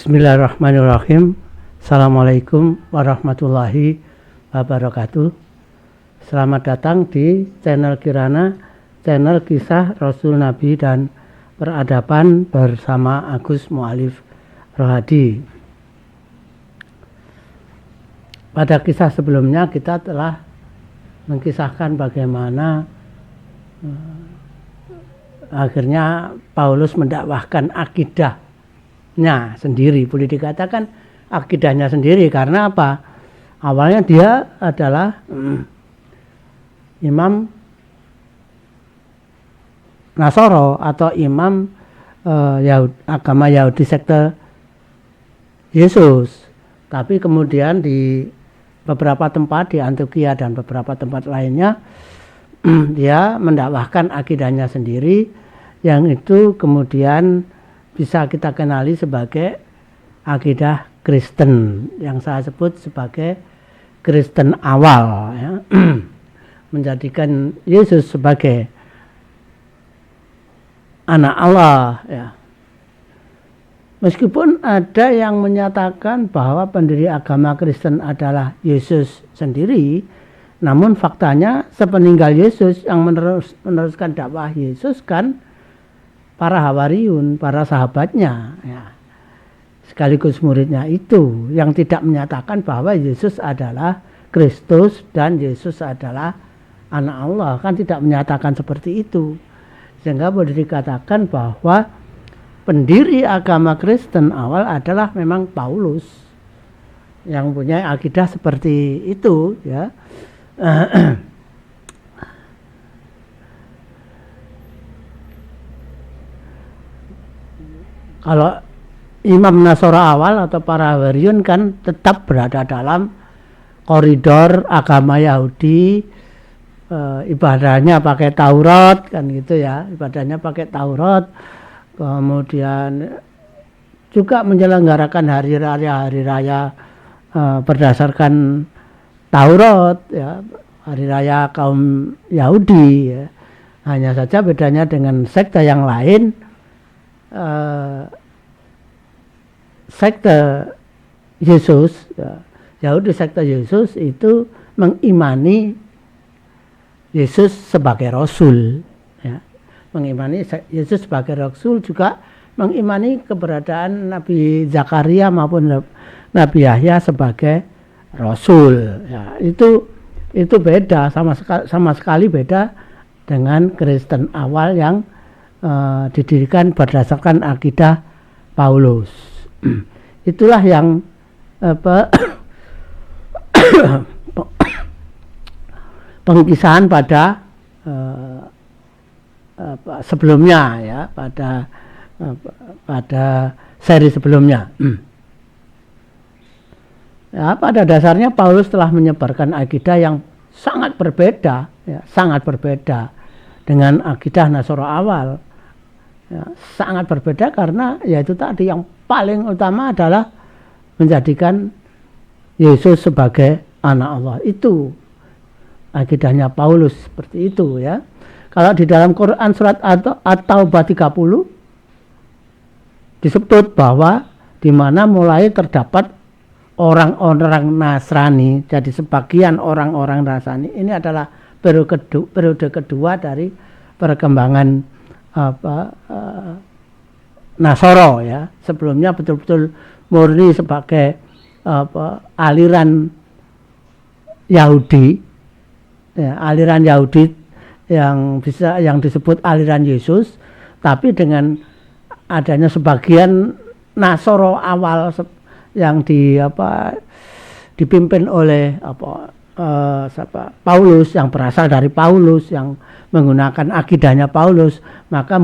Bismillahirrahmanirrahim. Assalamualaikum warahmatullahi wabarakatuh. Selamat datang di channel Kirana, channel kisah Rasul Nabi dan peradaban bersama Agus Mu'alif Rohadi. Pada kisah sebelumnya kita telah mengkisahkan bagaimana akhirnya Paulus mendakwahkan akidahnya sendiri. Boleh dikatakan akidahnya sendiri karena apa? Awalnya dia adalah imam Nasoro atau imam agama Yahudi sekte Yesus. Tapi kemudian di beberapa tempat di Antioquia dan beberapa tempat lainnya dia mendakwahkan akidahnya sendiri, yang itu kemudian bisa kita kenali sebagai akidah Kristen yang saya sebut sebagai Kristen awal, ya. Menjadikan Yesus sebagai anak Allah, ya. Meskipun ada yang menyatakan bahwa pendiri agama Kristen adalah Yesus sendiri, namun faktanya sepeninggal Yesus yang meneruskan dakwah Yesus kan para hawariun, para sahabatnya, ya. Sekaligus muridnya itu yang tidak menyatakan bahwa Yesus adalah Kristus dan Yesus adalah anak Allah, kan tidak menyatakan seperti itu. Sehingga boleh dikatakan bahwa pendiri agama Kristen awal adalah memang Paulus yang punya akidah seperti itu, ya. Kalau Imam Nasoro awal atau para Hawariun kan tetap berada dalam koridor agama Yahudi, ibadahnya pakai Taurat kan gitu ya, ibadahnya pakai Taurat, kemudian juga menyelenggarakan hari raya berdasarkan Taurat, ya, hari raya kaum Yahudi, ya. Hanya saja bedanya dengan sekte yang lain. Sekte Yesus, ya, Yahudi sekte Yesus itu mengimani Yesus sebagai Rasul, ya. Mengimani Yesus sebagai Rasul, juga mengimani keberadaan Nabi Zakaria maupun Nabi Yahya sebagai Rasul, ya. Itu beda, sama sekali beda dengan Kristen awal yang didirikan berdasarkan akidah Paulus. Itulah yang pengkisahan pada sebelumnya, ya, pada seri sebelumnya. Ya, pada dasarnya Paulus telah menyebarkan akidah yang sangat berbeda, ya, sangat berbeda dengan akidah Nasoro awal. Ya, sangat berbeda karena yaitu tadi yang paling utama adalah menjadikan Yesus sebagai anak Allah. Itu akidahnya Paulus seperti itu, ya. Kalau di dalam Quran surat At-Taubah 30 disebut bahwa di mana mulai terdapat orang-orang Nasrani, jadi sebagian orang-orang Nasrani ini adalah periode kedua dari perkembangan Nasoro, ya. Sebelumnya betul-betul murni sebagai aliran Yahudi, ya, aliran Yahudi yang disebut aliran Yesus, tapi dengan adanya sebagian Nasoro awal yang dipimpin oleh Paulus, yang berasal dari Paulus, yang menggunakan akidahnya Paulus, maka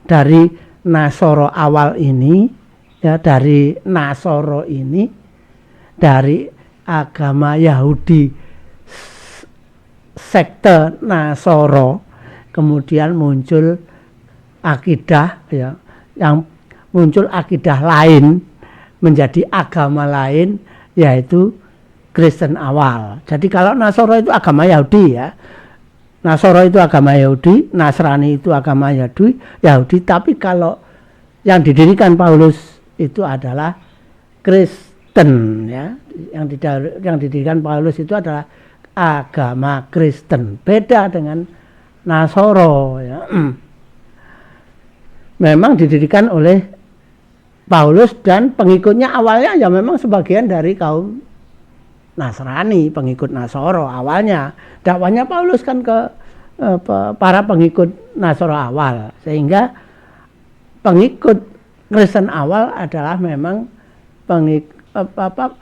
dari Nasoro awal ini, ya, dari Nasoro ini, dari agama Yahudi sekte Nasoro, kemudian muncul akidah, ya, yang muncul akidah lain menjadi agama lain, yaitu Kristen awal. Jadi kalau Nasoro itu agama Yahudi, ya, Nasoro itu agama Yahudi, Nasrani itu agama Yahudi. Tapi kalau yang didirikan Paulus itu adalah Kristen, ya. Yang didirikan Paulus itu adalah agama Kristen, beda dengan Nasoro, ya. Memang didirikan oleh Paulus dan pengikutnya awalnya ya memang sebagian dari kaum Nasrani, pengikut Nasoro awalnya. Dakwanya Paulus kan ke para pengikut Nasoro awal, sehingga pengikut Kristen awal adalah memang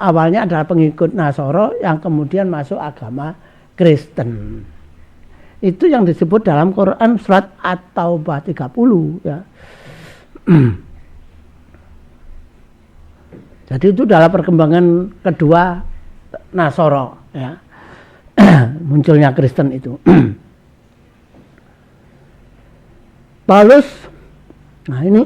awalnya adalah pengikut Nasoro yang kemudian masuk agama Kristen. Itu yang disebut dalam Quran surat At-Taubah 30, ya. Jadi itu adalah perkembangan kedua Nasoro, ya. Munculnya Kristen itu. Paulus, nah ini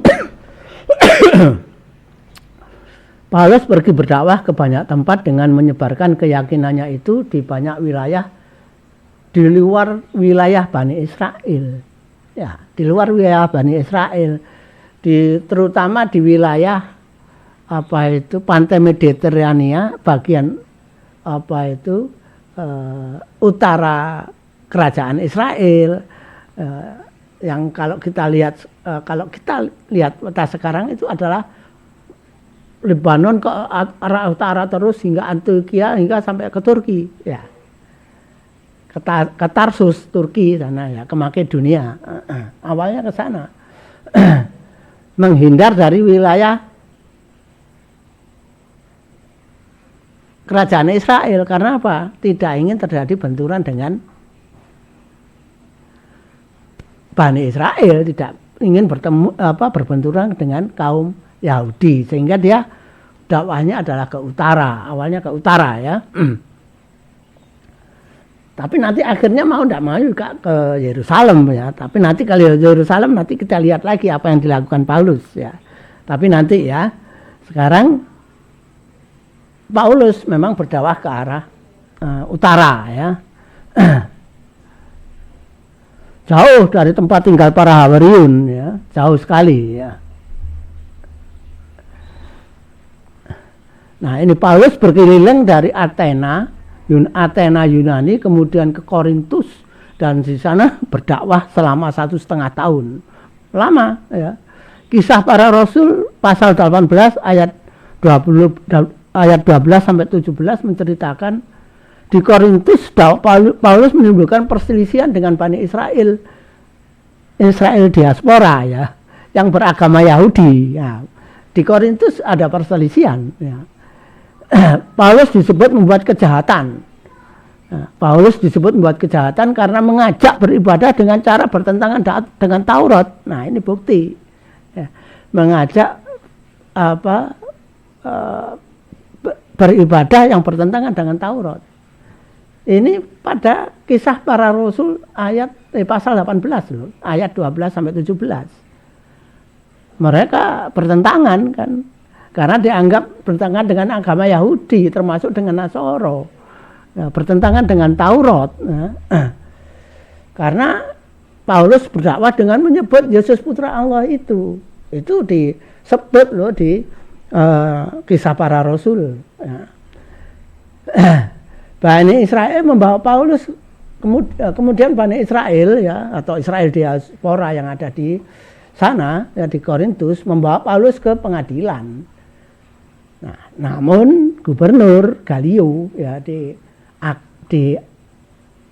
Paulus pergi berdakwah ke banyak tempat dengan menyebarkan keyakinannya itu di banyak wilayah di luar wilayah Bani Israel, ya, di luar wilayah Bani Israel, terutama di wilayah pantai Mediterania, bagian utara kerajaan Israel, yang kalau kita lihat peta sekarang itu adalah Lebanon ke arah utara terus hingga Antioquia hingga sampai ke Turki, ya, ke Tarsus Turki sana, ya, ke Makedonia. Awalnya ke sana. Menghindar dari wilayah kerajaan Israel, karena apa? Tidak ingin terjadi benturan dengan Bani Israel, tidak ingin berbenturan dengan kaum Yahudi, sehingga dia dakwahnya adalah ke utara, awalnya ke utara, ya. Tapi nanti akhirnya mau tidak mau juga ke Yerusalem, ya. Tapi nanti kalau Yerusalem nanti kita lihat lagi apa yang dilakukan Paulus, ya. Tapi nanti, ya. Sekarang Paulus memang berdakwah ke arah utara, ya. Jauh dari tempat tinggal para Hawariun, ya, jauh sekali, ya. Nah, ini Paulus berkeliling dari Athena Yunani, kemudian ke Korintus, dan di sana berdakwah selama 1,5 tahun. Lama, ya. Kisah Para Rasul pasal 18 ayat 12 sampai 17 menceritakan di Korintus Paulus menimbulkan perselisihan dengan Bani Israel diaspora, ya, yang beragama Yahudi, ya. Di Korintus ada perselisihan, ya. Paulus disebut membuat kejahatan. Paulus disebut membuat kejahatan karena mengajak beribadah dengan cara bertentangan dengan Taurat. Nah, ini bukti, ya. Mengajak beribadah yang bertentangan dengan Taurat. Ini pada Kisah Para Rasul pasal 18 loh, ayat 12 sampai 17. Mereka bertentangan, kan, karena dianggap bertentangan dengan agama Yahudi, termasuk dengan Nasoro, ya, bertentangan dengan Taurat, ya. Karena Paulus berdakwah dengan menyebut Yesus Putra Allah itu disebut loh di Kisah Para Rasul, ya. Bani Israel membawa Paulus, kemudian Bani Israel, ya, atau Israel diaspora yang ada di sana, ya, di Korintus, membawa Paulus ke pengadilan. Nah, namun Gubernur Galio, ya, di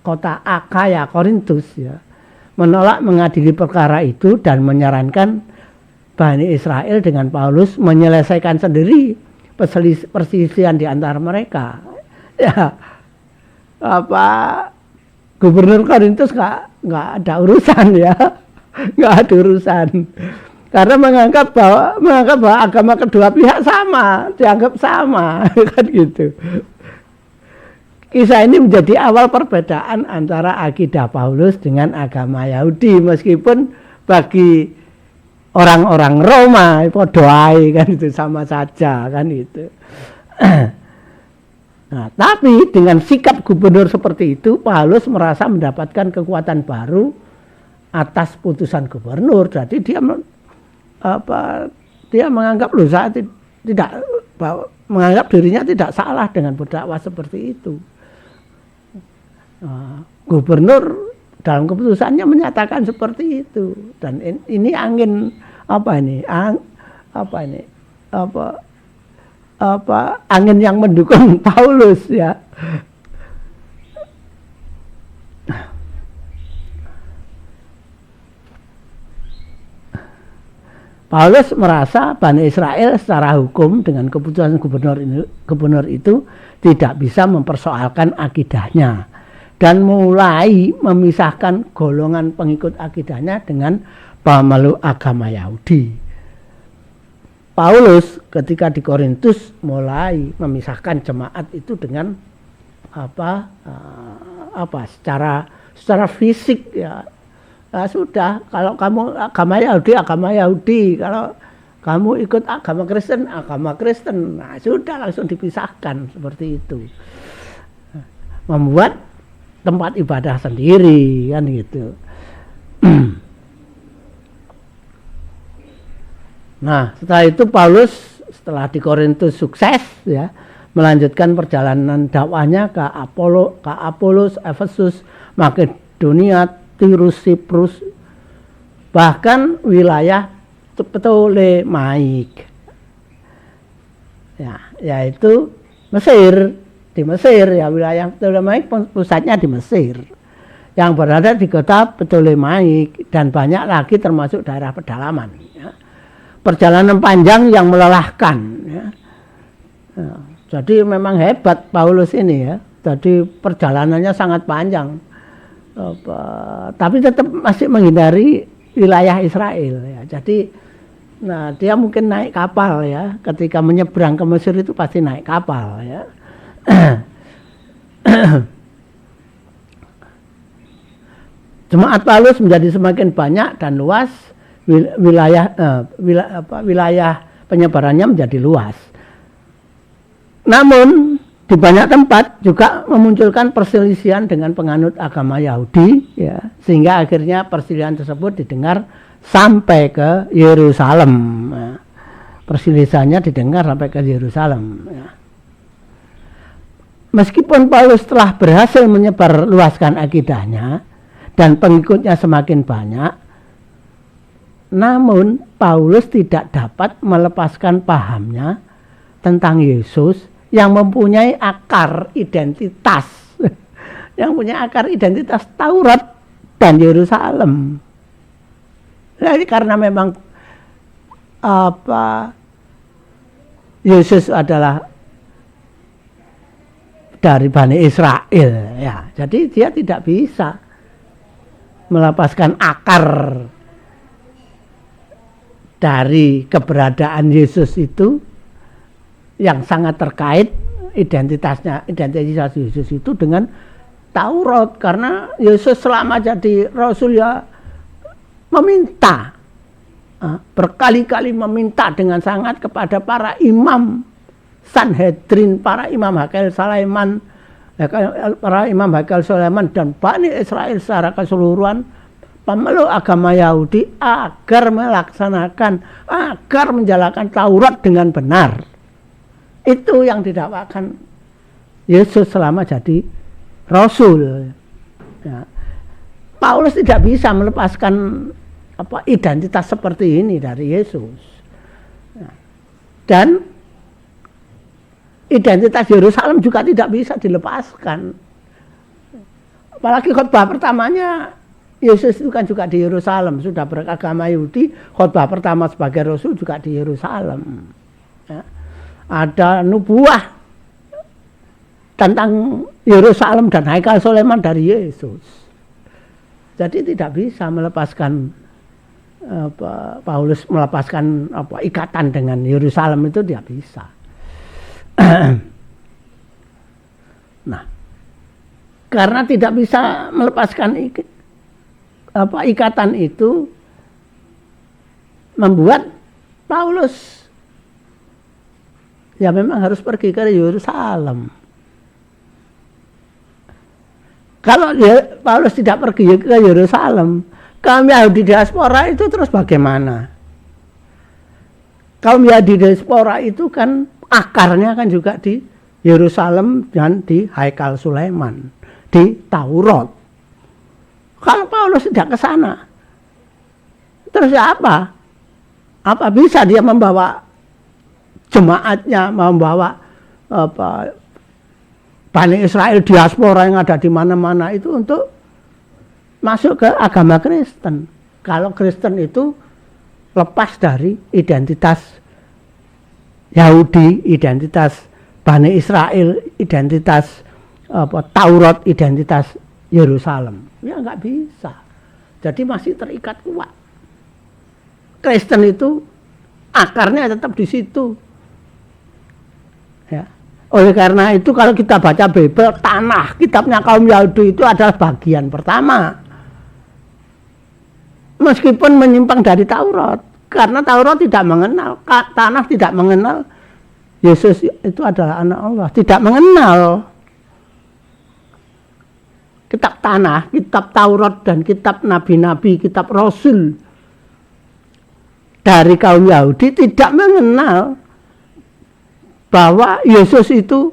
kota Akaya, Korintus, ya, menolak mengadili perkara itu dan menyarankan Bani Israel dengan Paulus menyelesaikan sendiri perselisihan di antara mereka. Ya, Gubernur Korintus nggak ada urusan, ya, nggak ada urusan. Karena menganggap bahwa agama kedua pihak sama, dianggap sama, kan gitu. Kisah ini menjadi awal perbedaan antara akidah Paulus dengan agama Yahudi, meskipun bagi orang-orang Roma podoai, kan itu sama saja, kan itu. Nah, tapi dengan sikap gubernur seperti itu, Paulus merasa mendapatkan kekuatan baru atas putusan gubernur. Jadi dia dia menganggap tidak menganggap dirinya tidak salah dengan berdakwah seperti itu. Gubernur dalam keputusannya menyatakan seperti itu, dan ini angin angin yang mendukung Paulus ya. Paulus merasa Bani Israel secara hukum dengan keputusan gubernur itu tidak bisa mempersoalkan akidahnya dan mulai memisahkan golongan pengikut akidahnya dengan pemeluk agama Yahudi. Paulus ketika di Korintus mulai memisahkan jemaat itu dengan secara fisik ya. Nah, sudah, kalau kamu agama Yahudi, kalau kamu ikut agama Kristen. Nah, sudah langsung dipisahkan seperti itu. Membuat tempat ibadah sendiri kan gitu. Nah, setelah itu Paulus setelah di Korintus sukses ya, melanjutkan perjalanan dakwahnya ke Apolos, Efesus, Makedonia, Tirus, Siprus, bahkan wilayah Ptolemaik, ya, yaitu Mesir. Di Mesir ya, wilayah Ptolemaik pusatnya di Mesir, yang berada di kota Ptolemaik, dan banyak lagi termasuk daerah pedalaman. Ya. Perjalanan panjang yang melelahkan. Ya. Ya, jadi memang hebat Paulus ini ya. Jadi perjalanannya sangat panjang. Tapi tetap masih menghindari wilayah Israel ya. Jadi dia mungkin naik kapal ya, ketika menyeberang ke Mesir itu pasti naik kapal ya. Jemaat Paulus menjadi semakin banyak dan luas, wilayah penyebarannya menjadi luas. Namun di banyak tempat juga memunculkan perselisihan dengan penganut agama Yahudi ya, sehingga akhirnya perselisihan tersebut didengar sampai ke Yerusalem ya. Perselisihannya didengar sampai ke Yerusalem ya. Meskipun Paulus telah berhasil menyebarluaskan akidahnya dan pengikutnya semakin banyak, namun Paulus tidak dapat melepaskan pahamnya tentang Yesus yang mempunyai akar identitas, yang punya akar identitas Taurat dan Yerusalem. Jadi karena memang Yesus adalah dari Bani Israel, ya, jadi dia tidak bisa melepaskan akar dari keberadaan Yesus itu, yang sangat terkait identitas Yesus itu dengan Taurat, karena Yesus selama jadi Rasul ya meminta, berkali-kali meminta dengan sangat kepada para imam Sanhedrin, para imam Hakel Sulaiman dan Bani Israel secara keseluruhan, pemeluk agama Yahudi, agar menjalankan Taurat dengan benar. Itu yang didakwakan Yesus selama jadi Rasul. Ya. Paulus tidak bisa melepaskan identitas seperti ini dari Yesus. Ya. Dan identitas Yerusalem juga tidak bisa dilepaskan. Apalagi khotbah pertamanya Yesus itu kan juga di Yerusalem, sudah beragama Yahudi, khotbah pertama sebagai Rasul juga di Yerusalem. Ya. Ada nubuah tentang Yerusalem dan Haikal Sulaiman dari Yesus. Jadi tidak bisa melepaskan Paulus melepaskan ikatan dengan Yerusalem, itu tidak bisa. Nah, karena tidak bisa melepaskan ikatan itu, membuat Paulus ya memang harus pergi ke Yerusalem. Kalau Paulus tidak pergi ke Yerusalem, kaum Yahudi diaspora itu terus bagaimana? kaum Yahudi diaspora itu kan akarnya kan juga di Yerusalem dan di Haikal Sulaiman, di Taurat. Kalau Paulus tidak ke sana, terus apa? Apa bisa dia membawa jemaatnya, membawa Bani Israel diaspora yang ada di mana-mana itu untuk masuk ke agama Kristen? Kalau Kristen itu lepas dari identitas Yahudi, identitas Bani Israel, identitas Taurat, identitas Yerusalem. Ya nggak bisa. Jadi masih terikat kuat. Kristen itu akarnya tetap di situ. Ya. Oleh karena itu kalau kita baca Bible, tanah kitabnya kaum Yahudi itu adalah bagian pertama. Meskipun menyimpang dari Taurat, karena Taurat tidak mengenal, tanah tidak mengenal Yesus itu adalah anak Allah, tidak mengenal kitab tanah, kitab Taurat dan kitab nabi-nabi, kitab Rasul dari kaum Yahudi tidak mengenal bahwa Yesus itu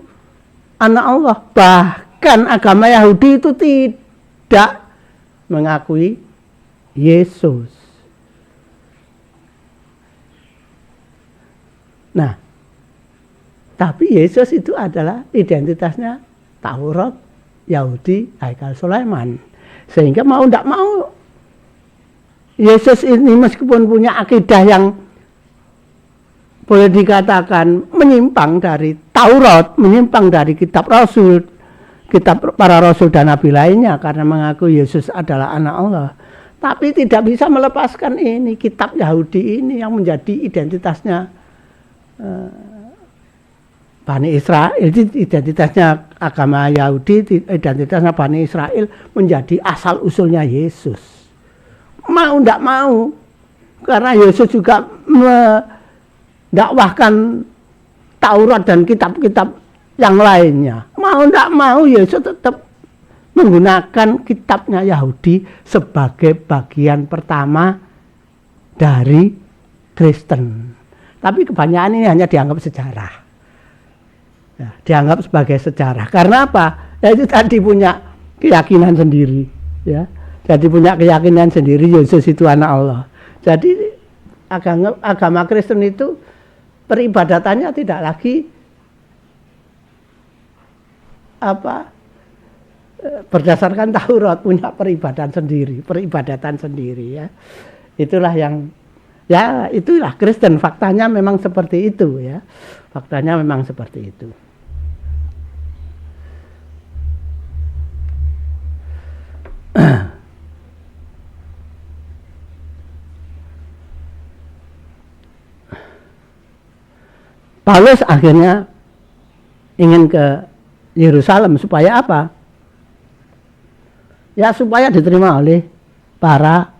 anak Allah. Bahkan agama Yahudi itu tidak mengakui Yesus. Nah, tapi Yesus itu adalah identitasnya Taurat, Yahudi, Haikal Sulaiman. Sehingga mau tidak mau, Yesus ini meskipun punya akidah yang boleh dikatakan menyimpang dari Taurat, menyimpang dari kitab Rasul, kitab para Rasul dan Nabi lainnya karena mengaku Yesus adalah anak Allah. Tapi tidak bisa melepaskan ini, kitab Yahudi ini yang menjadi identitasnya Bani Israel, identitasnya agama Yahudi, identitasnya Bani Israel menjadi asal usulnya Yesus. Mau tidak mau, karena Yesus juga mendakwahkan Taurat dan kitab-kitab yang lainnya. Mau tidak mau Yesus tetap menggunakan kitabnya Yahudi sebagai bagian pertama dari Kristen. Tapi kebanyakan ini hanya dianggap sejarah. Ya, dianggap sebagai sejarah. Karena apa? Ya itu tadi punya keyakinan sendiri. Ya. Jadi punya keyakinan sendiri Yesus itu anak Allah. Jadi agama Kristen itu peribadatannya tidak lagi berdasarkan Taurat, punya peribadatan sendiri ya. Itulah yang ya itulah Kristen, faktanya memang seperti itu ya. Faktanya memang seperti itu. Paulus akhirnya ingin ke Yerusalem supaya apa? Ya supaya diterima oleh para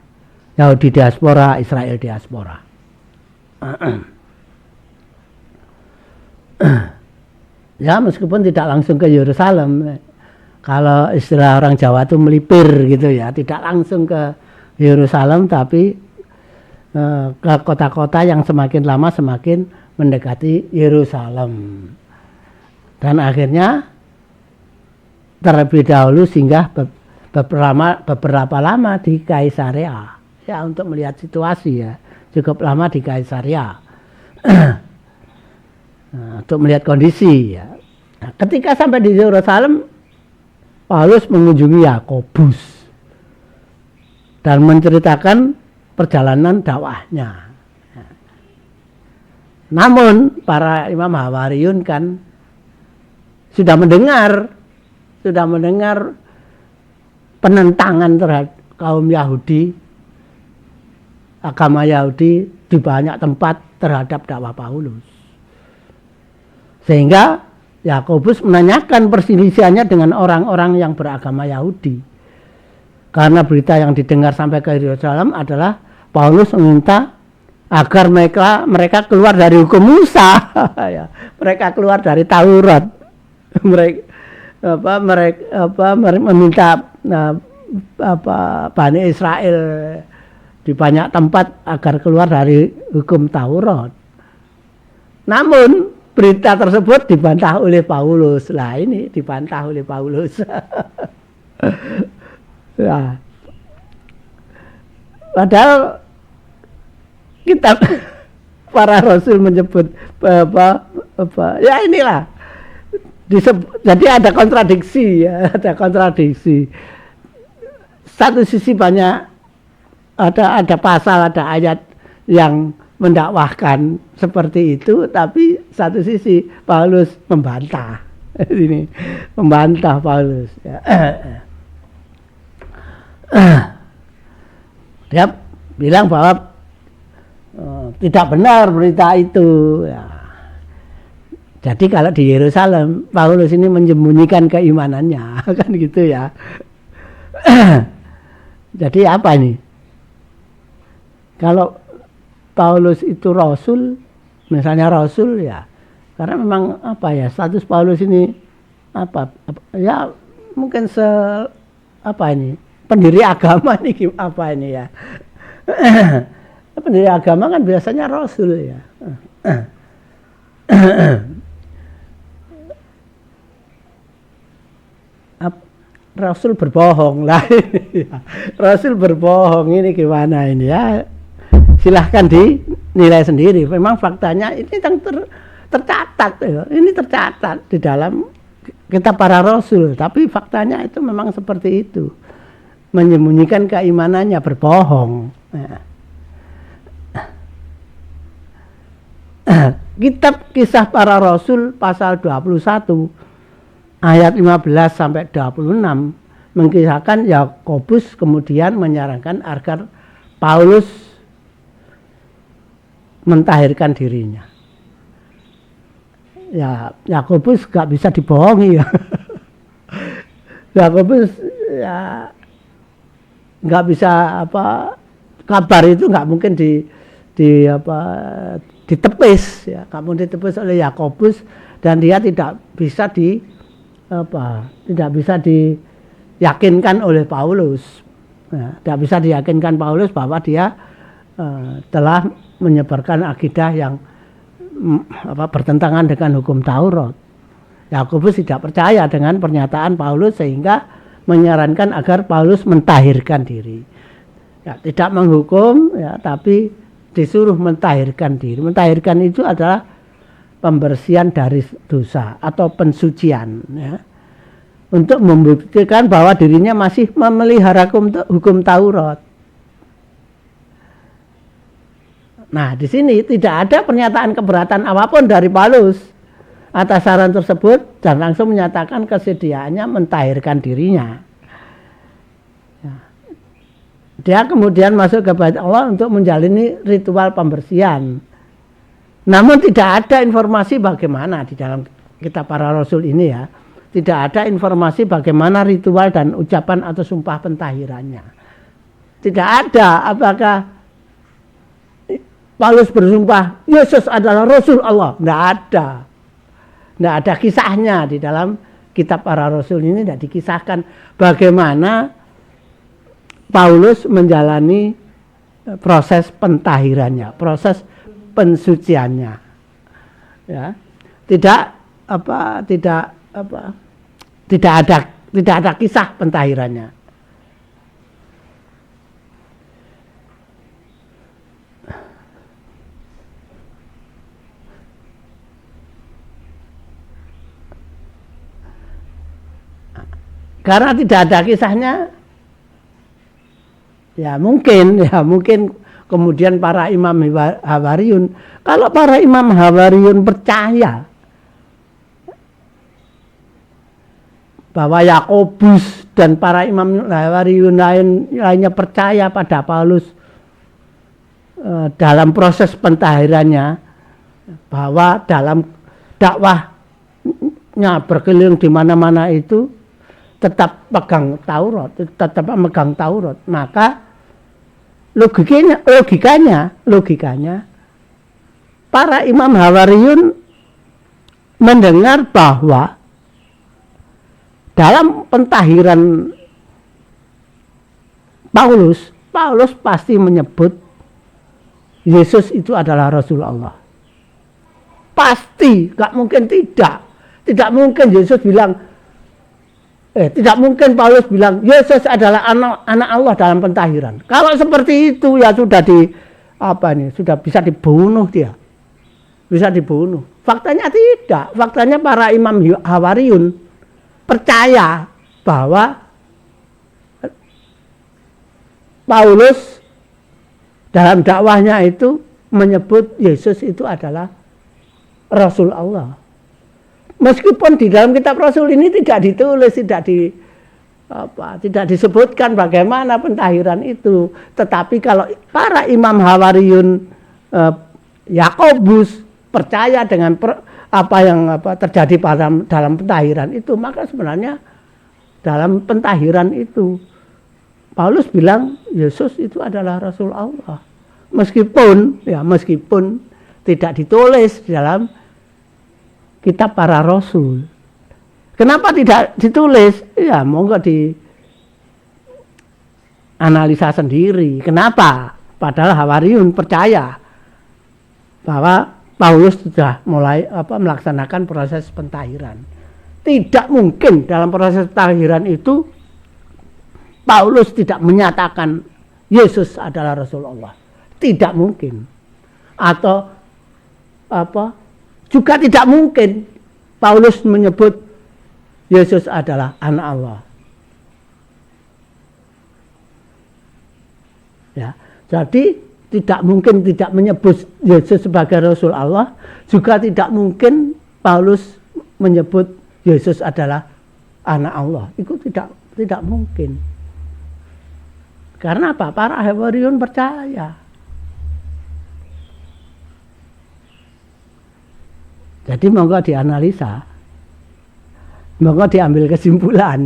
Yahudi diaspora, Israel diaspora. Ya meskipun tidak langsung ke Yerusalem, kalau istilah orang Jawa itu melipir gitu ya, tidak langsung ke Yerusalem tapi ke kota-kota yang semakin lama semakin mendekati Yerusalem. Dan akhirnya terlebih dahulu singgah beberapa lama di Kaisarea ya untuk melihat situasi ya, cukup lama di Kaisarea nah, untuk melihat kondisi ya. Nah, ketika sampai di Yerusalem, Paulus mengunjungi Yakobus dan menceritakan perjalanan dakwahnya. Namun para imam Hawariyun kan sudah mendengar penentangan terhadap kaum Yahudi, agama Yahudi di banyak tempat terhadap dakwah Paulus. Sehingga Yakobus menanyakan perselisihannya dengan orang-orang yang beragama Yahudi. Karena berita yang didengar sampai ke Yerusalem adalah Paulus meminta agar mereka keluar dari hukum Musa, ya, mereka keluar dari Taurat, mereka meminta Bani Israel di banyak tempat agar keluar dari hukum Taurat. Namun berita tersebut dibantah oleh Paulus. Lah ini dibantah oleh Paulus. Ya. Padahal kitab para rasul menyebut apa ya inilah jadi ada kontradiksi ya, ada kontradiksi. Satu sisi banyak ada pasal, ada ayat yang mendakwahkan seperti itu, tapi satu sisi Paulus membantah. Ini membantah Paulus ya. Dia bilang bahwa tidak benar berita itu ya. Jadi kalau di Yerusalem Paulus ini menyembunyikan keimanannya kan gitu ya. Jadi apa ini? Kalau Paulus itu rasul, misalnya rasul ya, karena memang apa ya, status Paulus ini apa ya, mungkin apa ini, pendiri agama ini apa ini ya. Pendiri agama kan biasanya rasul ya. Rasul berbohong lah ini ya. Rasul berbohong ini gimana ini ya, silahkan dinilai sendiri. Memang faktanya ini yang tercatat ya. Ini tercatat di dalam kitab para rasul, tapi faktanya itu memang seperti itu, menyembunyikan keimanannya, berbohong ya. Kitab Kisah Para Rasul pasal 21 ayat 15 sampai 26 mengkisahkan Yakobus kemudian menyarankan agar Paulus mentahirkan dirinya. Ya, Yakobus gak bisa dibohongi ya. Yakobus ya nggak bisa apa, kabar itu nggak mungkin ditepis ya, nggak mungkin ditepis oleh Yakobus, dan dia tidak bisa tidak bisa diyakinkan oleh Paulus. Ya, tidak bisa diyakinkan Paulus bahwa dia telah menyebarkan akidah yang bertentangan dengan hukum Taurat. Yakobus tidak percaya dengan pernyataan Paulus sehingga menyarankan agar Paulus mentahirkan diri. Ya, tidak menghukum ya, tapi disuruh mentahirkan diri. Mentahirkan itu adalah pembersihan dari dosa atau pensucian ya. Untuk membuktikan bahwa dirinya masih memelihara hukum Taurat. Nah, di sini tidak ada pernyataan keberatan apapun dari Paulus atas saran tersebut, dan langsung menyatakan kesediaannya mentahirkan dirinya. Ya. Dia kemudian masuk ke Bait Allah untuk menjalani ritual pembersihan. Namun tidak ada informasi bagaimana di dalam kitab para rasul ini ya. Tidak ada informasi bagaimana ritual dan ucapan atau sumpah pentahirannya. Tidak ada apakah Paulus bersumpah Yesus adalah Rasul Allah. Tidak ada. Tidak ada kisahnya di dalam kitab para rasul ini, tidak dikisahkan bagaimana Paulus menjalani proses pentahirannya, proses pensuciannya. Ya. Tidak ada kisah pentahirannya. Karena tidak ada kisahnya, ya mungkin kemudian para imam Hawariyun, kalau para imam Hawariyun percaya bahwa Yakobus dan para imam Hawariyun lainnya percaya pada Paulus dalam proses pentahirannya, bahwa dalam dakwahnya berkeliling di mana-mana itu tetap megang Taurat, maka logikanya para imam Hawariyun mendengar bahwa dalam pentahiran Paulus pasti menyebut Yesus itu adalah Rasul Allah. Pasti, nggak mungkin tidak. Tidak mungkin Yesus bilang, tidak mungkin Paulus bilang Yesus adalah anak Allah dalam pentahiran. Kalau seperti itu ya sudah sudah bisa dibunuh dia. Bisa dibunuh. Faktanya tidak. Faktanya para imam Hawariun percaya bahwa Paulus dalam dakwahnya itu menyebut Yesus itu adalah Rasul Allah. Meskipun di dalam kitab Rasul ini tidak ditulis, tidak disebutkan bagaimana pentahiran itu, tetapi kalau para imam Hawariun Yakobus percaya dengan apa yang terjadi dalam pentahiran itu, maka sebenarnya dalam pentahiran itu Paulus bilang Yesus itu adalah Rasul Allah. Meskipun tidak ditulis di dalam kitab para rasul. Kenapa tidak ditulis? Ya monggo di analisa sendiri. Kenapa? Padahal Hawariun percaya bahwa Paulus sudah mulai melaksanakan proses pentahiran. Tidak mungkin dalam proses pentahiran itu Paulus tidak menyatakan Yesus adalah Rasulullah. Tidak mungkin. Atau juga tidak mungkin Paulus menyebut Yesus adalah anak Allah. Ya, jadi tidak mungkin tidak menyebut Yesus sebagai Rasul Allah, juga tidak mungkin Paulus menyebut Yesus adalah anak Allah. Itu tidak mungkin. Karena apa? Para Hawariun percaya. Jadi monggo dianalisa, monggo diambil kesimpulan.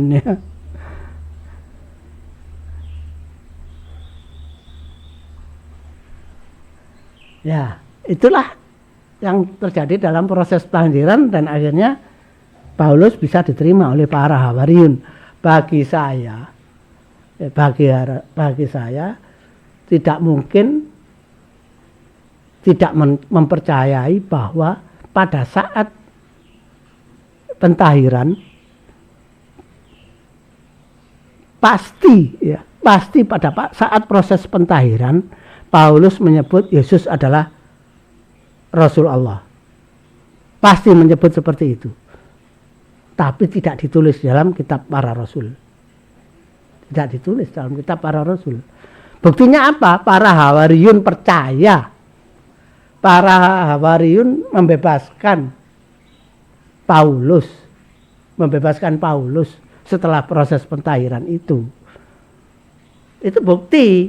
Ya, itulah yang terjadi dalam proses pentahiran dan akhirnya Paulus bisa diterima oleh para Hawariun. Bagi saya tidak mungkin tidak mempercayai bahwa pada saat pentahiran pasti pada saat proses pentahiran Paulus menyebut Yesus adalah Rasul Allah. Pasti menyebut seperti itu. Tapi tidak ditulis dalam kitab para rasul. Tidak ditulis dalam kitab para rasul. Buktinya apa? Para Hawariun percaya. Para Hawariun membebaskan Paulus setelah proses pentahiran itu. Itu bukti,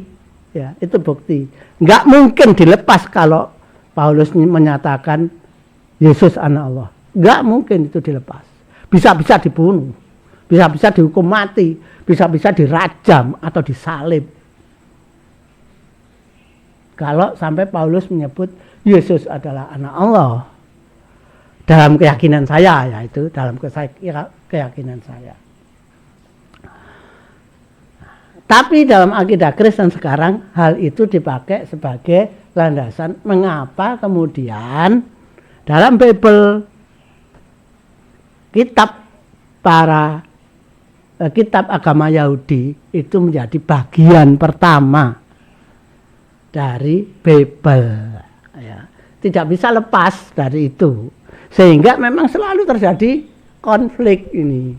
ya, itu bukti. Nggak mungkin dilepas kalau Paulus menyatakan Yesus anak Allah. Nggak mungkin itu dilepas. Bisa-bisa dibunuh, bisa-bisa dihukum mati, bisa-bisa dirajam atau disalib. Kalau sampai Paulus menyebut Yesus adalah anak Allah. Dalam keyakinan saya, yaitu dalam keyakinan saya. Tapi dalam akidah Kristen sekarang, hal itu dipakai sebagai landasan mengapa kemudian dalam Bible kitab agama Yahudi itu menjadi bagian pertama dari Bible. Ya, tidak bisa lepas dari itu, sehingga memang selalu terjadi konflik ini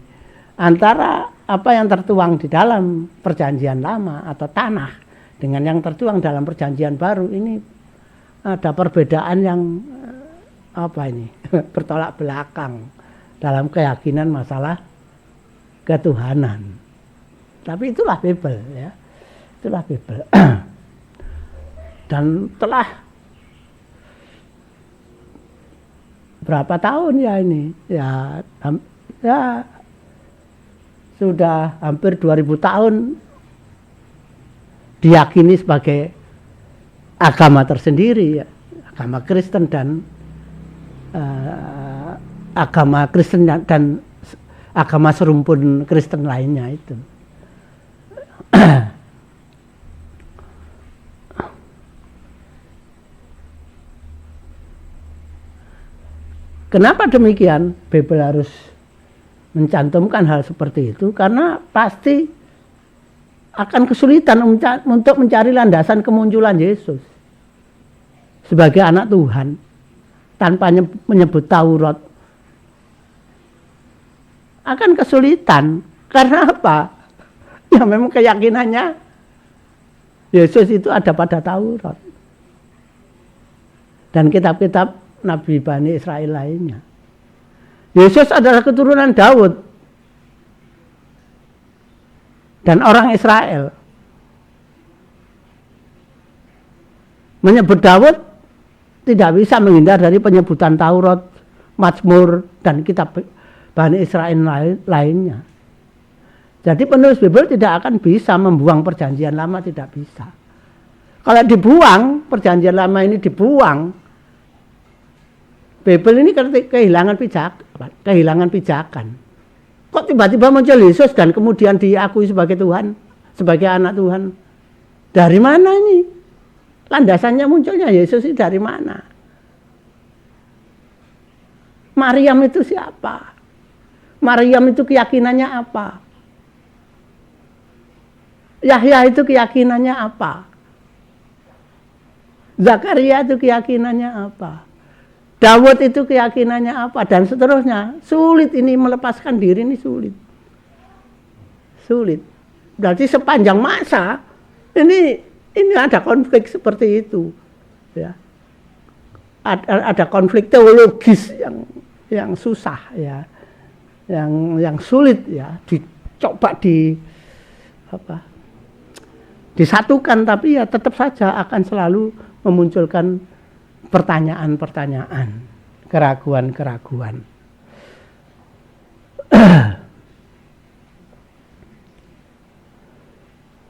antara apa yang tertuang di dalam perjanjian lama atau tanah dengan yang tertuang dalam perjanjian baru. Ini ada perbedaan yang bertolak belakang dalam keyakinan masalah ketuhanan. Tapi itulah Bible, ya, itulah Bible. Dan telah berapa tahun ya ini, ya sudah hampir 2000 tahun diyakini sebagai agama tersendiri, ya, agama Kristen dan agama Kristen dan agama serumpun Kristen lainnya itu. Kenapa demikian? Bible harus mencantumkan hal seperti itu karena pasti akan kesulitan untuk mencari landasan kemunculan Yesus sebagai anak Tuhan tanpa menyebut Taurat. Akan kesulitan. Karena apa? Ya memang keyakinannya Yesus itu ada pada Taurat dan kitab-kitab Nabi Bani Israel lainnya. Yesus adalah keturunan Daud dan orang Israel. Menyebut Daud tidak bisa menghindar dari penyebutan Taurat, Mazmur, dan kitab Bani Israel lainnya. Jadi penulis Bible tidak akan bisa membuang perjanjian lama, tidak bisa. Kalau dibuang, perjanjian lama ini dibuang, Bible ini kehilangan pijakan. Kok tiba-tiba muncul Yesus dan kemudian diakui sebagai Tuhan, sebagai anak Tuhan? Dari mana ini? Landasannya munculnya Yesus ini dari mana? Maryam itu siapa? Maryam itu keyakinannya apa? Yahya itu keyakinannya apa? Zakaria itu keyakinannya apa? Daud itu keyakinannya apa? Dan seterusnya. Sulit ini melepaskan diri, ini sulit. Sulit. Berarti sepanjang masa ini ada konflik seperti itu. Ya. Ada konflik teologis yang susah ya. Yang sulit ya, dicoba disatukan, tapi ya tetap saja akan selalu memunculkan pertanyaan-pertanyaan, keraguan-keraguan.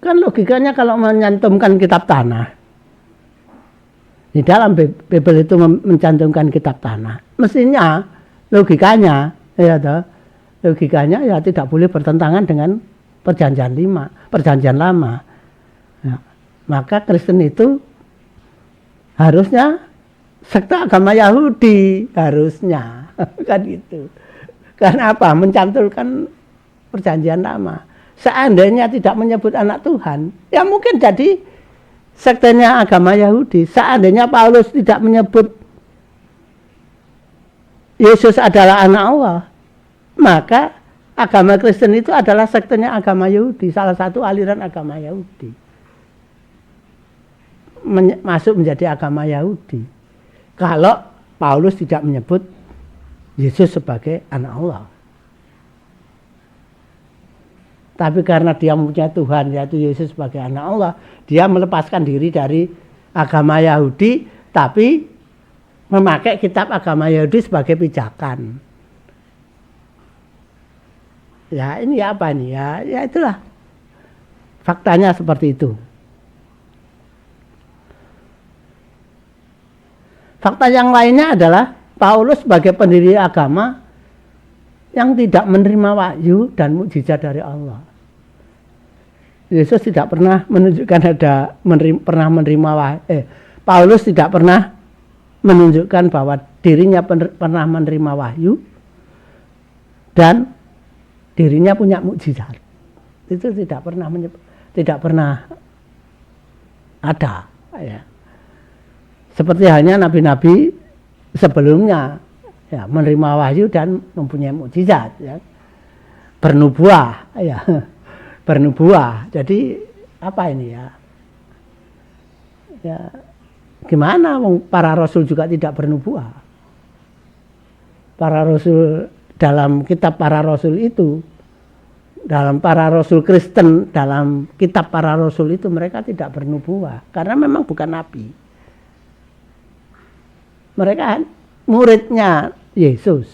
Kan logikanya kalau mencantumkan kitab tanah, di dalam Bible itu mencantumkan kitab tanah, mestinya logikanya ya tidak boleh bertentangan dengan perjanjian lama. Ya, maka Kristen itu harusnya sekte agama Yahudi, harusnya kan gitu. Karena apa? Mencantumkan perjanjian lama. Seandainya tidak menyebut anak Tuhan, ya mungkin jadi sektenya agama Yahudi. Seandainya Paulus tidak menyebut Yesus adalah anak Allah, maka agama Kristen itu adalah sektenya agama Yahudi, salah satu aliran agama Yahudi. Masuk menjadi agama Yahudi. Kalau Paulus tidak menyebut Yesus sebagai anak Allah. Tapi karena dia mempunyai Tuhan, yaitu Yesus sebagai anak Allah, dia melepaskan diri dari agama Yahudi, tapi memakai kitab agama Yahudi sebagai pijakan. Ya ini apa nih? Ya itulah. Faktanya seperti itu. Fakta yang lainnya adalah Paulus sebagai pendiri agama yang tidak menerima wahyu dan mukjizat dari Allah. Yesus tidak pernah menunjukkan pernah menerima wahyu. Paulus tidak pernah menunjukkan bahwa dirinya pernah menerima wahyu dan dirinya punya mukjizat. Itu tidak pernah ada. Ya. Seperti halnya nabi-nabi sebelumnya ya, menerima wahyu dan mempunyai mukjizat ya. Bernubuah ya. Bernubuah. Jadi apa ini ya? Ya gimana para rasul juga tidak bernubuah? Para rasul dalam kitab para rasul itu, dalam para rasul Kristen, dalam kitab para rasul itu mereka tidak bernubuah karena memang bukan nabi. Mereka muridnya Yesus,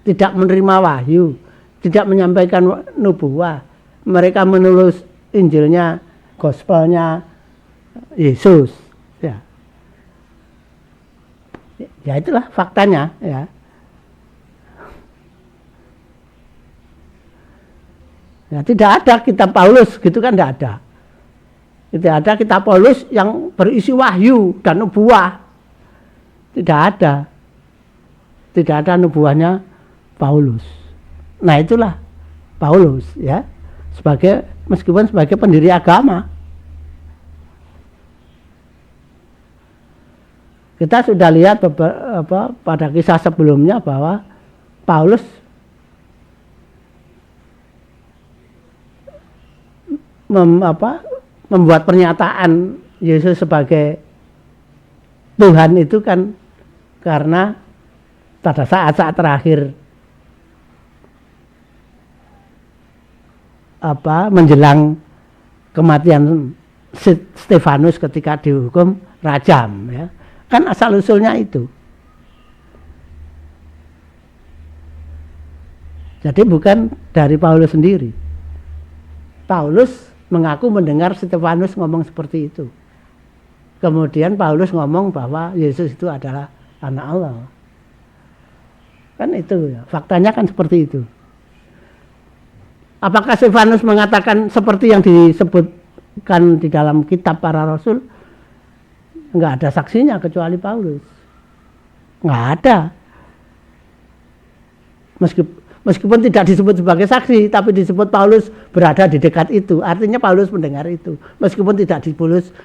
tidak menerima wahyu, tidak menyampaikan nubuah. Mereka menulis Injilnya, Gospelnya Yesus. Ya itulah faktanya. Ya. Ya, tidak ada kitab Paulus, gitu kan tidak ada. Tidak ada kitab Paulus yang berisi wahyu dan nubuah. Tidak ada. tidak ada nubuahnya Paulus. Nah itulah Paulus ya, meskipun sebagai pendiri agama. Kita sudah lihat pada kisah sebelumnya bahwa Paulus membuat pernyataan Yesus sebagai Tuhan itu kan karena pada saat-saat terakhir menjelang kematian Stefanus ketika dihukum rajam ya. Kan asal usulnya itu. Jadi bukan dari Paulus sendiri. Paulus mengaku mendengar Stefanus ngomong seperti itu. Kemudian Paulus ngomong bahwa Yesus itu adalah anak Allah. Kan itu ya, faktanya kan seperti itu. Apakah Stefanus mengatakan seperti yang disebutkan di dalam kitab para rasul? Enggak ada saksinya kecuali Paulus. Enggak ada. Meskipun tidak disebut sebagai saksi, tapi disebut Paulus berada di dekat itu. Artinya Paulus mendengar itu. Meskipun tidak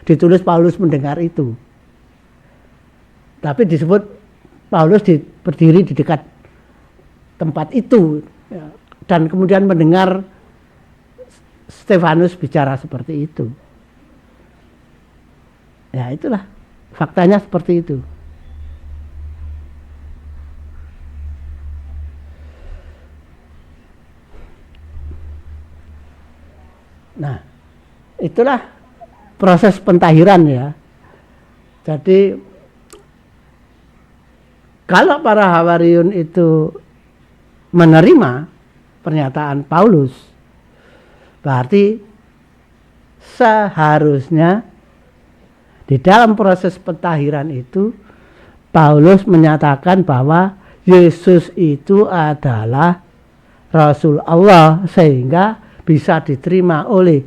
ditulis Paulus mendengar itu. Tapi disebut Paulus berdiri di dekat tempat itu. Dan kemudian mendengar Stefanus bicara seperti itu. Ya itulah. Faktanya seperti itu. Nah, itulah proses pentahiran ya. Jadi kalau para Hawariun itu menerima pernyataan Paulus, berarti seharusnya di dalam proses pentahiran itu Paulus menyatakan bahwa Yesus itu adalah Rasul Allah sehingga bisa diterima oleh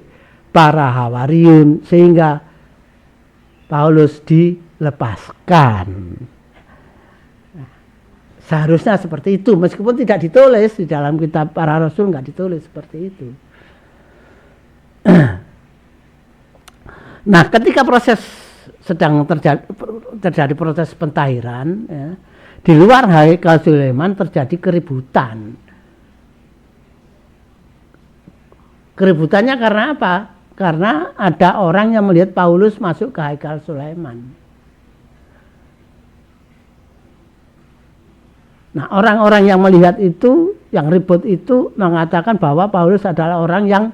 para Hawariun sehingga Paulus dilepaskan. Seharusnya seperti itu, meskipun tidak ditulis di dalam kitab para rasul, nggak ditulis seperti itu. Nah, ketika proses sedang terjadi proses pentahiran, ya, di luar Haikal Sulaiman terjadi keributan. Keributannya karena apa? Karena ada orang yang melihat Paulus masuk ke Haikal Sulaiman. Nah, orang-orang yang melihat itu, yang ribut itu mengatakan bahwa Paulus adalah orang yang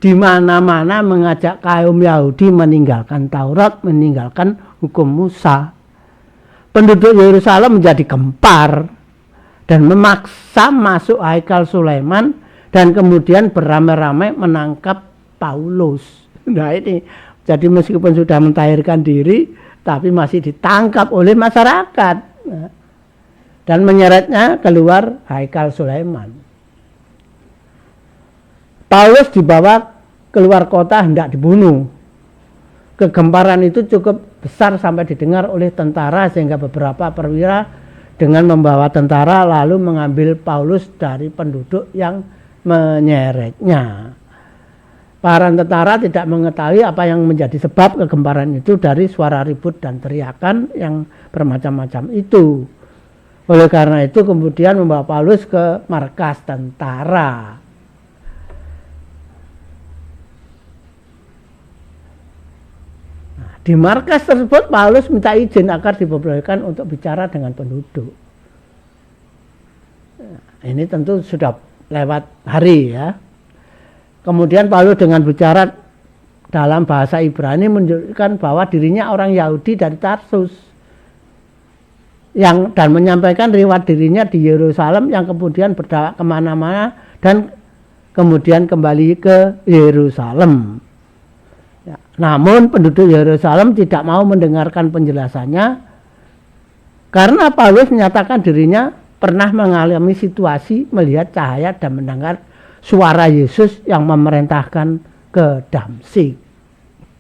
di mana-mana mengajak kaum Yahudi meninggalkan Taurat, meninggalkan hukum Musa. Penduduk Yerusalem menjadi gempar dan memaksa masuk Haikal Sulaiman dan kemudian beramai-ramai menangkap Paulus. Nah ini, jadi meskipun sudah mentahirkan diri, tapi masih ditangkap oleh masyarakat. Nah, dan menyeretnya keluar Haikal Sulaiman. Paulus dibawa keluar kota hendak dibunuh. Kegemparan itu cukup besar sampai didengar oleh tentara sehingga beberapa perwira dengan membawa tentara lalu mengambil Paulus dari penduduk yang menyeretnya. Para tentara tidak mengetahui apa yang menjadi sebab kegemparan itu dari suara ribut dan teriakan yang bermacam-macam itu. Oleh karena itu kemudian membawa Paulus ke markas tentara. Nah, di markas tersebut Paulus minta izin agar diperbolehkan untuk bicara dengan penduduk. Nah, ini tentu sudah lewat hari ya. Kemudian Paulus dengan bicara dalam bahasa Ibrani menunjukkan bahwa dirinya orang Yahudi dari Tarsus. Dan menyampaikan riwayat dirinya di Yerusalem yang kemudian berdakwah kemana-mana dan kemudian kembali ke Yerusalem. Ya, namun penduduk Yerusalem tidak mau mendengarkan penjelasannya karena Paulus menyatakan dirinya pernah mengalami situasi melihat cahaya dan mendengar suara Yesus yang memerintahkan ke Damsyik.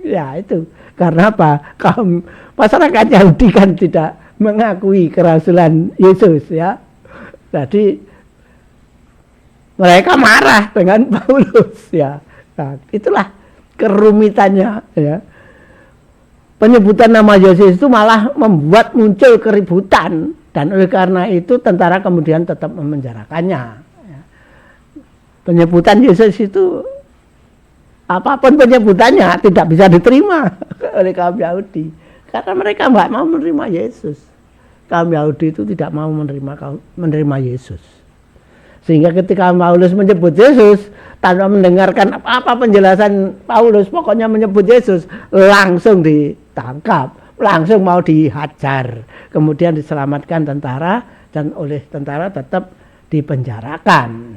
Ya itu karena apa? Kaum masyarakat Yahudi kan tidak mengakui kerasulan Yesus ya. Jadi mereka marah dengan Paulus ya. Nah, itulah kerumitannya ya. Penyebutan nama Yesus itu malah membuat muncul keributan, dan oleh karena itu tentara kemudian tetap memenjarakannya ya. Penyebutan Yesus itu apapun penyebutannya tidak bisa diterima oleh kaum Yahudi karena mereka nggak mau menerima Yesus. Kaum Yahudi itu tidak mau menerima Yesus. Sehingga ketika Paulus menyebut Yesus tanpa mendengarkan apa penjelasan Paulus, pokoknya menyebut Yesus, langsung ditangkap, langsung mau dihajar, kemudian diselamatkan tentara, dan oleh tentara tetap dipenjarakan.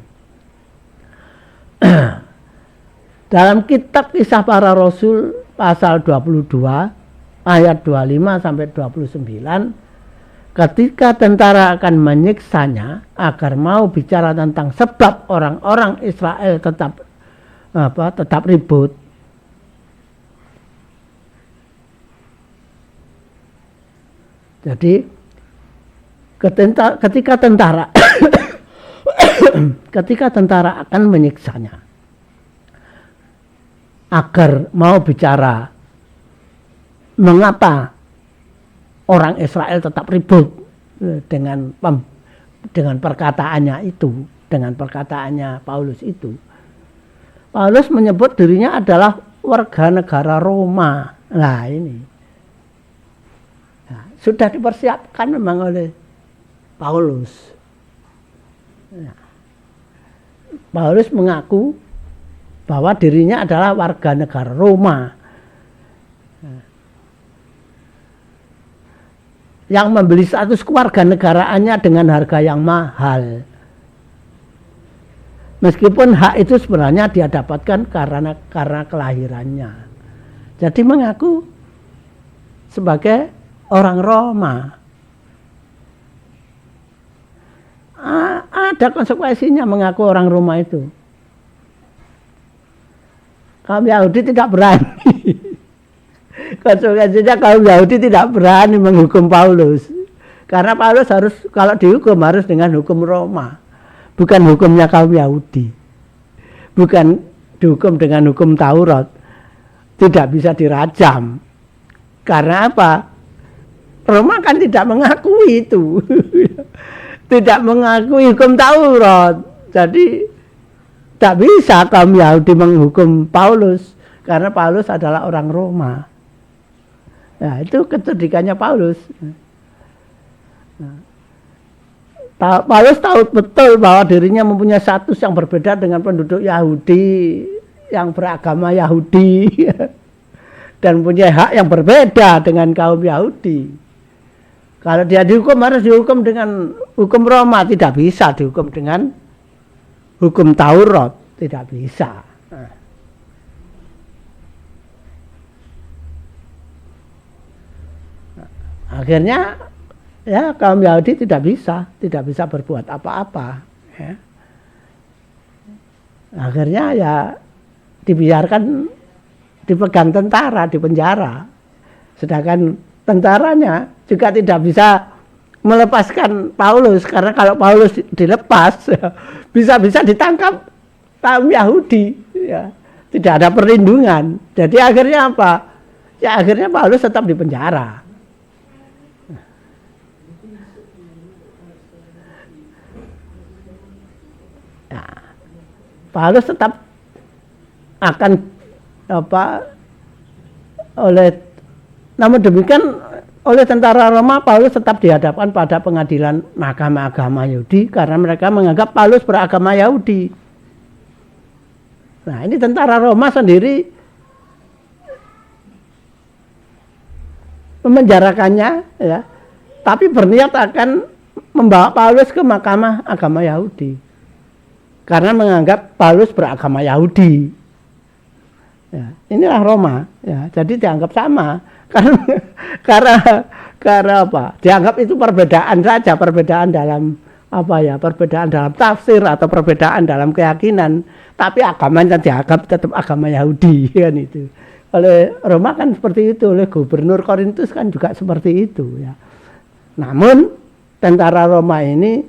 Dalam kitab Kisah Para Rasul pasal 22 ayat 25 sampai 29, ketika tentara akan menyiksanya agar mau bicara tentang sebab orang-orang Israel tetap ribut. Jadi ketika tentara ketika tentara akan menyiksanya agar mau bicara mengapa orang Israel tetap ribut dengan perkataannya itu, dengan perkataannya Paulus itu. Paulus menyebut dirinya adalah warga negara Roma. Nah ini sudah dipersiapkan memang oleh Paulus. Nah, Paulus mengaku bahwa dirinya adalah warga negara Roma. Yang membeli status kewarganegaraannya dengan harga yang mahal. Meskipun hak itu sebenarnya dia dapatkan karena kelahirannya. Jadi mengaku sebagai orang Roma. Ada konsekuensinya mengaku orang Roma itu. Kaum Yahudi tidak berani. Konsekuensinya kaum Yahudi tidak berani menghukum Paulus. Karena Paulus harus, kalau dihukum harus dengan hukum Roma. Bukan hukumnya kaum Yahudi. Bukan dihukum dengan hukum Taurat. Tidak bisa dirajam. Karena apa? Roma kan tidak mengakui itu. Tidak mengakui hukum Taurat. Jadi tak bisa kaum Yahudi menghukum Paulus. Karena Paulus adalah orang Roma. Nah, itu kecerdikannya Paulus. Nah, Paulus tahu betul bahwa dirinya mempunyai status yang berbeda dengan penduduk Yahudi yang beragama Yahudi dan punya hak yang berbeda dengan kaum Yahudi. Kalau dia dihukum harus dihukum dengan hukum Roma, tidak bisa dihukum dengan hukum Taurat, tidak bisa. Akhirnya ya kaum Yahudi tidak bisa berbuat apa-apa ya. Akhirnya ya dibiarkan dipegang tentara, di penjara. Sedangkan tentaranya juga tidak bisa melepaskan Paulus, karena kalau Paulus dilepas bisa ditangkap kaum Yahudi ya. Tidak ada perlindungan. Jadi akhirnya apa? Ya akhirnya Paulus tetap di penjara. Paulus tetap akan namun demikian oleh tentara Roma, Paulus tetap dihadapkan pada pengadilan mahkamah agama Yahudi karena mereka menganggap Paulus beragama Yahudi. Nah, ini tentara Roma sendiri memenjarakannya ya, tapi berniat akan membawa Paulus ke mahkamah agama Yahudi. Karena menganggap Paulus beragama Yahudi. Ya, inilah Roma. Ya, jadi dianggap sama. Karena apa? Dianggap itu perbedaan saja, perbedaan dalam perbedaan dalam tafsir atau perbedaan dalam keyakinan. Tapi agamanya dianggap tetap agama Yahudi kan itu. Oleh Roma kan seperti itu, oleh gubernur Korintus kan juga seperti itu ya. Namun tentara Roma ini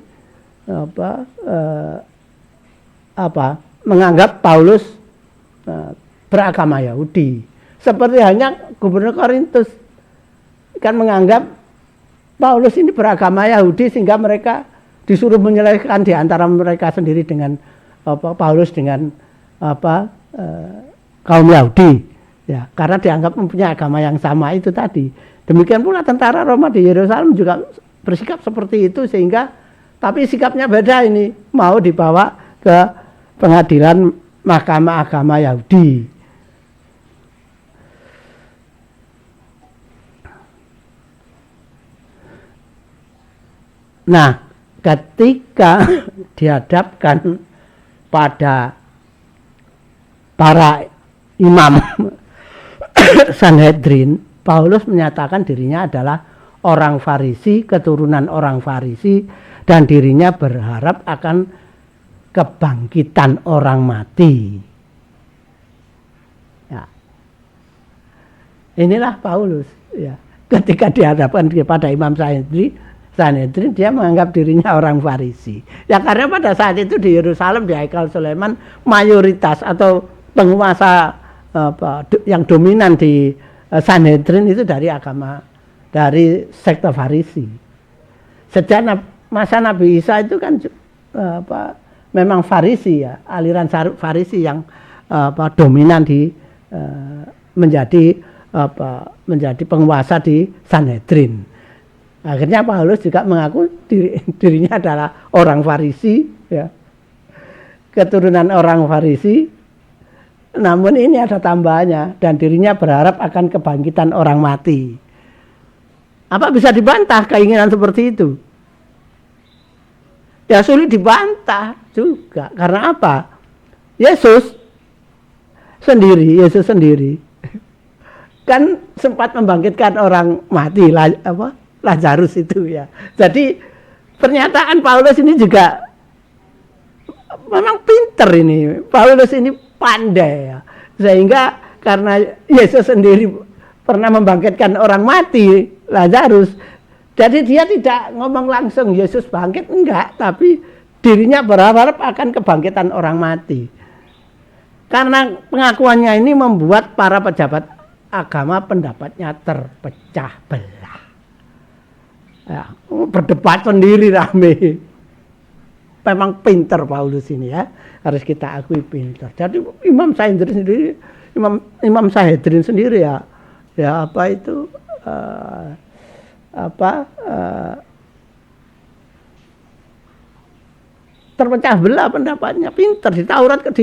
menganggap Paulus beragama Yahudi. Seperti hanya gubernur Korintus kan menganggap Paulus ini beragama Yahudi, sehingga mereka disuruh menyelesaikan di antara mereka sendiri dengan Paulus dengan kaum Yahudi, ya, karena dianggap mempunyai agama yang sama itu tadi. Demikian pula tentara Roma di Yerusalem juga bersikap seperti itu, sehingga tapi sikapnya beda, ini mau dibawa ke pengadilan mahkamah agama Yahudi. Nah, ketika dihadapkan pada para imam Sanhedrin, Paulus menyatakan dirinya adalah orang Farisi, keturunan orang Farisi, dan dirinya berharap akan kebangkitan orang mati. Ya. Inilah Paulus, ya. Ketika dihadapkan kepada Imam Sanhedrin, dia menganggap dirinya orang Farisi. Ya, karena pada saat itu di Yerusalem, di Haikal Sulaiman, mayoritas atau penguasa yang dominan di Sanhedrin itu dari sekte Farisi. Sejak masa Nabi Isa itu kan memang Farisi, ya, aliran Farisi yang dominan di menjadi penguasa di Sanhedrin. Akhirnya Paulus juga mengaku dirinya adalah orang Farisi, ya, keturunan orang Farisi. Namun ini ada tambahannya, dan dirinya berharap akan kebangkitan orang mati. Apa bisa dibantah keinginan seperti itu? Ya, sulit dibantah juga. Karena apa? Yesus sendiri kan sempat membangkitkan orang mati, Lazarus itu, ya. Jadi pernyataan Paulus ini juga memang pinter ini. Paulus ini pandai, ya. Sehingga karena Yesus sendiri pernah membangkitkan orang mati, Lazarus, jadi dia tidak ngomong langsung Yesus bangkit, enggak, tapi dirinya berharap akan kebangkitan orang mati. Karena pengakuannya ini membuat para pejabat agama pendapatnya terpecah belah. Ya, berdebat sendiri rame. Memang pinter Paulus ini, ya, harus kita akui pinter. Jadi Imam Sanhedrin sendiri ya terpecah belah pendapatnya, pinter. Di Taurat kan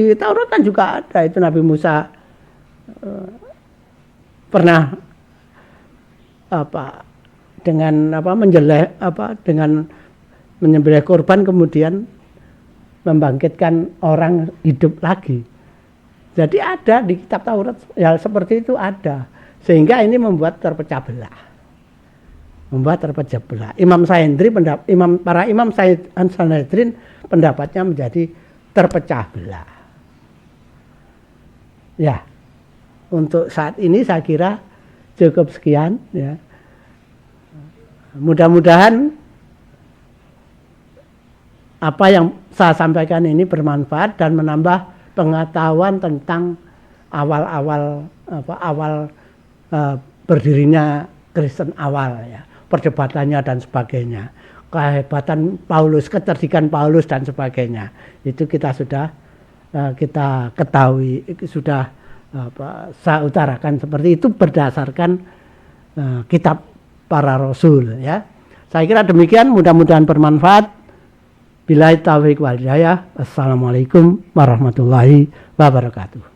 juga ada itu, Nabi Musa pernah dengan menyembelih korban kemudian membangkitkan orang hidup lagi. Jadi ada di kitab Taurat hal seperti itu ada, sehingga ini membuat terpecah belah. Para imam Sanhedrin pendapatnya menjadi terpecah belah. Ya, untuk saat ini saya kira cukup sekian, ya. Mudah-mudahan apa yang saya sampaikan ini bermanfaat dan menambah pengetahuan tentang awal berdirinya Kristen awal, ya, perdebatannya dan sebagainya, kehebatan Paulus, kecerdikan Paulus dan sebagainya. Itu kita sudah kita ketahui, sudah saya utarakan seperti itu berdasarkan kitab para rasul, ya. Saya kira demikian, mudah-mudahan bermanfaat. Billahi taufiq wal hidayah. Assalamualaikum warahmatullahi wabarakatuh.